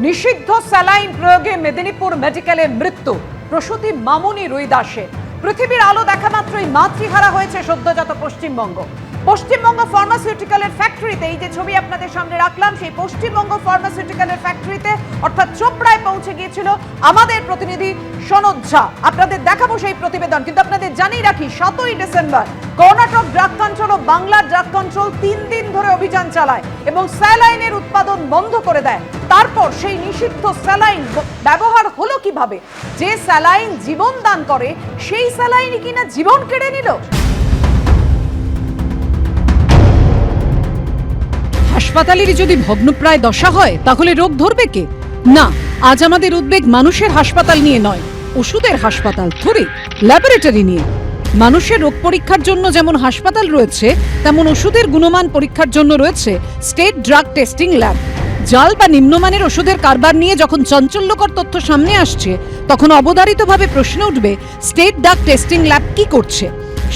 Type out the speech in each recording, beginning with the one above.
নিষিদ্ধ স্যালাইন প্রয়োগে মেদিনীপুর মেডিকেলে মৃত্যু প্রসূতি মামুনি রুইদাসের। পৃথিবীর আলো দেখা মাত্রই মাতৃহারা হয়েছে সদ্যজাত পশ্চিমবঙ্গ। পশ্চিমবঙ্গ ফার্মাসিউটিক্যালের ফ্যাক্টরিতে, এই যে ছবি আপনাদের সামনে রাখলাম, সেই পশ্চিমবঙ্গ ফার্মাসিউটিক্যালের ফ্যাক্টরিতে অর্থাৎ চোপড়ায় পৌঁছে গিয়েছিল আমাদের প্রতিনিধি সনদ ঝা। আপনাদের দেখাবো সেই প্রতিবেদন, কিন্তু আপনাদের জানিয়ে রাখি 7ই ডিসেম্বর কর্ণাটক ড্রাগ কন্ট্রোল ও বাংলার ড্রাগ কন্ট্রোল 3 দিন ধরে অভিযান চালায় এবং স্যালাইনের উৎপাদন বন্ধ করে দেয়। তারপর সেই নিষিদ্ধ স্যালাইন ব্যবহার হলো কিভাবে? যে স্যালাইন জীবন দান করে সেই স্যালাইনই কিনা জীবন কেড়ে নিল। হাসপাতালেরই যদি ভগ্নপ্রায় দশা হয় তাহলে রোগ ধরবে কে? না, আজ আমাদের উদ্বেগ মানুষের হাসপাতাল নিয়ে নয়, ওষুধের হাসপাতাল থরি, ল্যাবরেটরি নিয়ে। মানুষের রোগ পরীক্ষার জন্য যেমন হাসপাতাল রয়েছে, তেমন ওষুধের গুণমান পরীক্ষার জন্য রয়েছে স্টেট ড্রাগ টেস্টিং ল্যাব। জাল বা নিম্নমানের ওষুধের কারবার নিয়ে যখন চাঞ্চল্যকর তথ্য সামনে আসছে, তখন অবধারিতভাবে প্রশ্ন উঠবে, স্টেট ড্রাগ টেস্টিং ল্যাব কি করছে?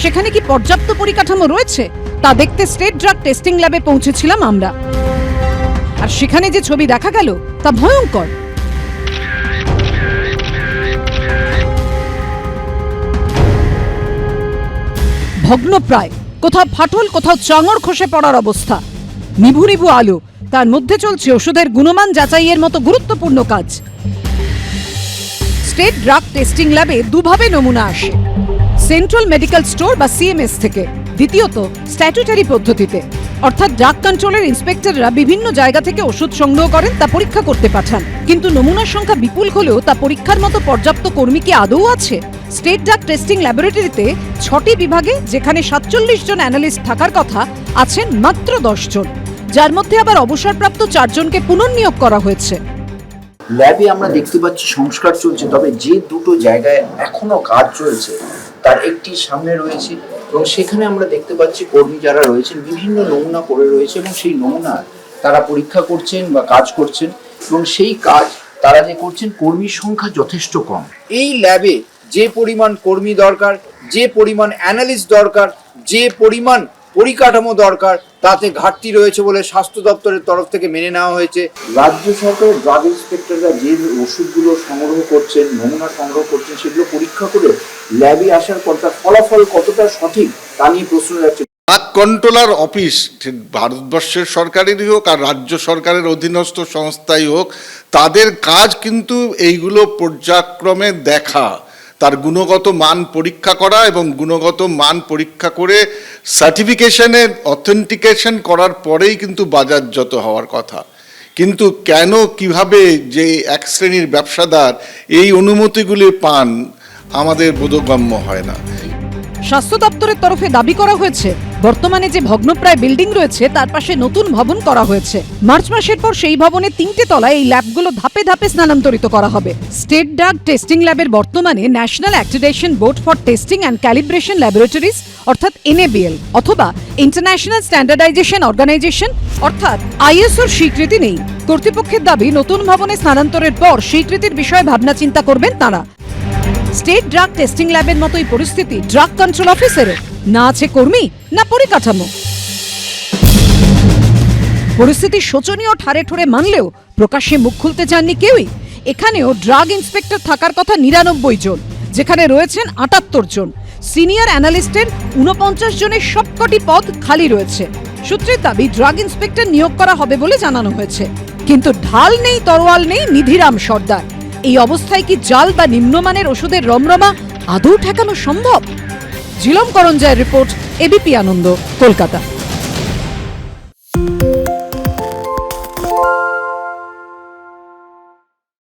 সেখানে কি পর্যাপ্ত পরিকাঠামো রয়েছে? তা দেখতে স্টেট ড্রাগ টেস্টিং ল্যাবে পৌঁছেছিলাম আমরা, আর সেখানে যে ছবি দেখা গেল তা ভয়ঙ্কর। ভগ্নপ্রায়, কোথাও ফাটল, কোথাও চাঙড় খসে পড়ার অবস্থা। নিভু নিভু আলো, তার মধ্যে চলছে ওষুধের গুণমান যাচাইয়ের মতো গুরুত্বপূর্ণ কাজ। স্টেট ড্রাগ টেস্টিং ল্যাবে দুভাবে নমুনা আসে, সেন্ট্রাল মেডিকেল স্টোর বা সিএমএস থেকে, দ্বিতীয়ত স্ট্যাটুটারি পদ্ধতিতে, অর্থাৎ ড্রাগ কন্ট্রোলের ইন্সপেক্টররা বিভিন্ন জায়গা থেকে ওষুধ সংগ্রহ করেন, তা পরীক্ষা করতে পাঠান। কিন্তু নমুনার সংখ্যা বিপুল হলেও তা পরীক্ষার মতো পর্যাপ্ত কর্মী কি আদৌ আছে? স্টেট ড্রাগ টেস্টিং ল্যাবরেটরিতে 6টি বিভাগে, যেখানে 47 জন অ্যানালিস্ট থাকার কথা, আছেন মাত্র 10 জন, যার মধ্যে আবার অবসরপ্রাপ্ত 4 জনকে পুনর্নিয়োগ করা হয়েছে। ল্যাবে আমরা দেখতে পাচ্ছি সংস্কার চলছে, তবে যে দুটো জায়গায় এখনো কাজ চলছে তার একটি সামনে রয়েছে এবং সেখানে আমরা দেখতে পাচ্ছি কর্মী যারা রয়েছেন বিভিন্ন নমুনা পড়ে রয়েছে এবং সেই নমুনা তারা পরীক্ষা করছেন বা কাজ করছেন এবং সেই কাজ তারা যে করছেন, কর্মীর সংখ্যা যথেষ্ট কম। এই ল্যাবে যে পরিমাণ কর্মী দরকার, যে পরিমাণ অ্যানালিস্ট দরকার, যে পরিমাণ পরিকাঠামো দরকার, তাতে ঘাটতি রয়েছে বলে স্বাস্থ্য দপ্তরের তরফ থেকে মেনে নেওয়া হয়েছে। রাজ্য সরকারের ড্রাগ ইন্সপেক্টররা যে ওষুধগুলো সংগ্রহ করছেন, নমুনা সংগ্রহ করছেন, সেগুলো পরীক্ষা করে ল্যাবে আসার পর তার ফলাফল কতটা সঠিক তা নিয়ে প্রশ্ন যাচ্ছে। ড্রাগ কন্ট্রোলার অফিস ভারতবর্ষের সরকারেরই হোক আর রাজ্য সরকারের অধীনস্থ সংস্থাই হোক, তাদের কাজ কিন্তু এইগুলো পর্যায়ক্রমে দেখা, তার গুণগত মান পরীক্ষা করা এবং গুণগত মান পরীক্ষা করে সার্টিফিকেশনের অথেন্টিকেশন করার পরেই কিন্তু বাজারজাত হওয়ার কথা। কিন্তু কেন কিভাবে যে এক শ্রেণীর ব্যবসাদার এই অনুমতিগুলি পান আমাদের বোধগম্য হয় না। স্বাস্থ্য দপ্তরের তরফে দাবি করা হয়েছে, বর্তমানে যে ভগ্নপ্রায় বিল্ডিং রয়েছে তার পাশে নতুন ভবন করা হয়েছে। মার্চ মাসের পর সেই ভবনে 3টে তলায় এই ল্যাবগুলো ধাপে ধাপে স্থানান্তরিত করা হবে। স্টেট ড্রাগ টেস্টিং ল্যাবের বর্তমানে national accreditation board for testing and calibration laboratories অর্থাৎ NABL অথবা ইন্টারন্যাশনাল স্ট্যান্ডার্ডাইজেশন অর্গানাইজেশন অর্থাৎ ISOর স্বীকৃতি নেই। কর্তৃপক্ষের দাবি, নতুন ভবনে স্থানান্তরের পর স্বীকৃতির বিষয়ে ভাবনা চিন্তা করবেন তারা। স্টেট ড্রাগ টেস্টিং ল্যাবের মতোই পরিস্থিতি ড্রাগ কন্ট্রোল অফিসেরও, না আছে কর্মী না পরিকাঠামো। পরিস্থিতি শোচনীয় ঠারে ঠোরে মানলেও প্রকাশ্যে মুখ খুলতে চাননি কেউই। এখানেও ড্রাগ ইন্সপেক্টর থাকার কথা 99 জন, যেখানে রয়েছেন 78 জন। সিনিয়র অ্যানালিস্টের 49 জনের সবকটি পদ খালি রয়েছে। সূত্রের দাবি, ড্রাগ ইন্সপেক্টর নিয়োগ করা হবে বলে জানানো হয়েছে, কিন্তু ঢাল নেই, তরোয়াল নেই, নিধিরাম সর্দার। এই অবস্থায় কি জাল বা নিম্নমানের ওষুধের রমরমা আদৌ ঠেকানো সম্ভব? ঝিলম করঞ্জয়ের রিপোর্ট, ABP আনন্দ, কলকাতা।